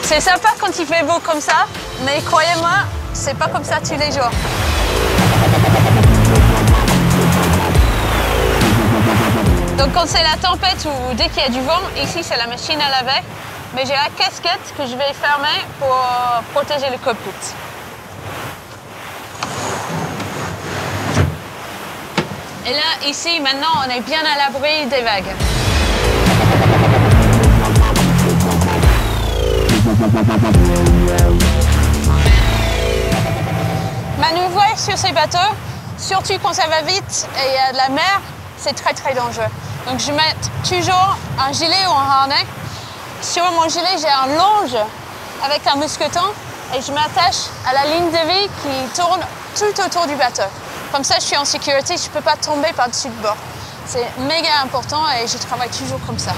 C'est sympa quand il fait beau comme ça, mais croyez-moi, c'est pas comme ça tous les jours. Donc quand c'est la tempête ou dès qu'il y a du vent, ici c'est la machine à laver, mais j'ai la casquette que je vais fermer pour protéger le cockpit. Et là, ici, maintenant, on est bien à l'abri des vagues. Manœuvrer sur ces bateaux, surtout quand ça va vite et il y a de la mer, c'est très très dangereux. Donc je mets toujours un gilet ou un harnais. Sur mon gilet, j'ai un longe avec un mousqueton et je m'attache à la ligne de vie qui tourne tout autour du bateau. Comme ça, je suis en sécurité, je ne peux pas tomber par-dessus le bord. C'est méga important et je travaille toujours comme ça.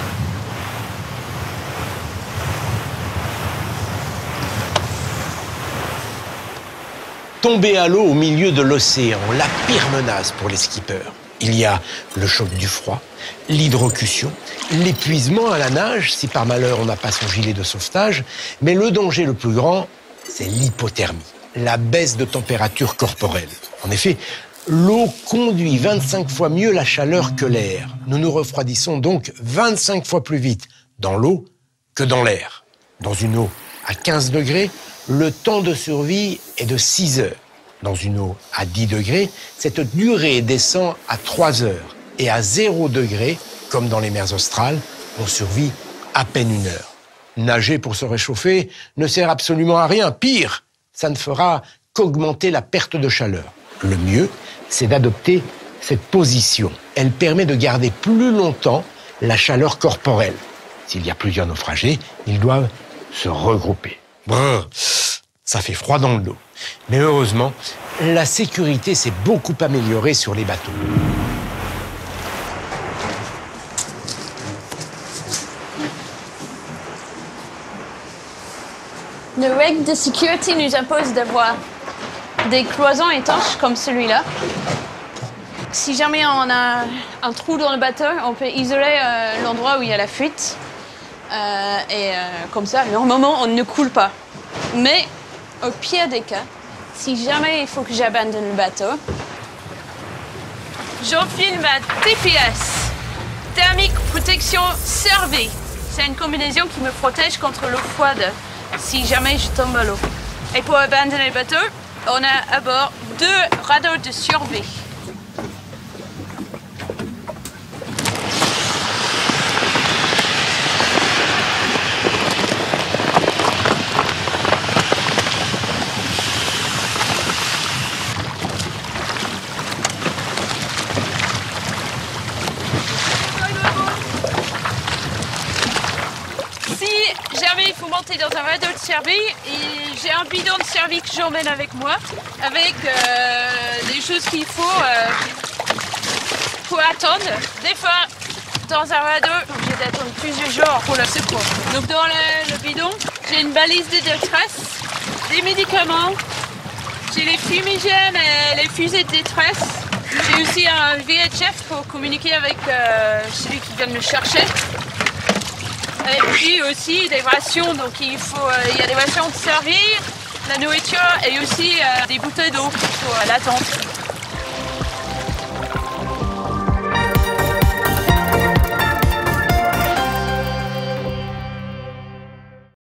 Tomber à l'eau au milieu de l'océan, la pire menace pour les skippers. Il y a le choc du froid, l'hydrocution, l'épuisement à la nage, si par malheur on n'a pas son gilet de sauvetage, mais le danger le plus grand, c'est l'hypothermie, la baisse de température corporelle. En effet, l'eau conduit 25 fois mieux la chaleur que l'air. Nous nous refroidissons donc 25 fois plus vite dans l'eau que dans l'air. Dans une eau à 15 degrés, le temps de survie est de 6 heures. Dans une eau à 10 degrés, cette durée descend à 3 heures. Et à 0 degré, comme dans les mers australes, on survit à peine 1 heure. Nager pour se réchauffer ne sert absolument à rien. Pire, ça ne fera qu'augmenter la perte de chaleur. Le mieux, c'est d'adopter cette position. Elle permet de garder plus longtemps la chaleur corporelle. S'il y a plusieurs naufragés, ils doivent se regrouper. Brrr, ça fait froid dans le dos. Mais heureusement, la sécurité s'est beaucoup améliorée sur les bateaux. Les règles de sécurité nous imposent d'avoir des cloisons étanches comme celui-là. Si jamais on a un trou dans le bateau, on peut isoler l'endroit où il y a la fuite. Comme ça, normalement, on ne coule pas. Mais au pire des cas, si jamais il faut que j'abandonne le bateau, j'enfile ma TPS, Thermic Protection Survey. C'est une combinaison qui me protège contre l'eau froide si jamais je tombe à l'eau. Et pour abandonner le bateau, on a à bord 2 radeaux de survie. Il faut monter dans un radeau de survie et j'ai un bidon de survie que j'emmène avec moi, avec des choses qu'il faut pour attendre. Des fois, dans un radeau, j'ai d'attendre plusieurs jours pour le secours. Donc dans le bidon, j'ai une balise de détresse, des médicaments, j'ai les fumigènes et les fusées de détresse. J'ai aussi un VHF pour communiquer avec celui qui vient me chercher. Et puis aussi des rations, donc il y a des rations de survie, la nourriture et aussi des bouteilles d'eau pour l'attente.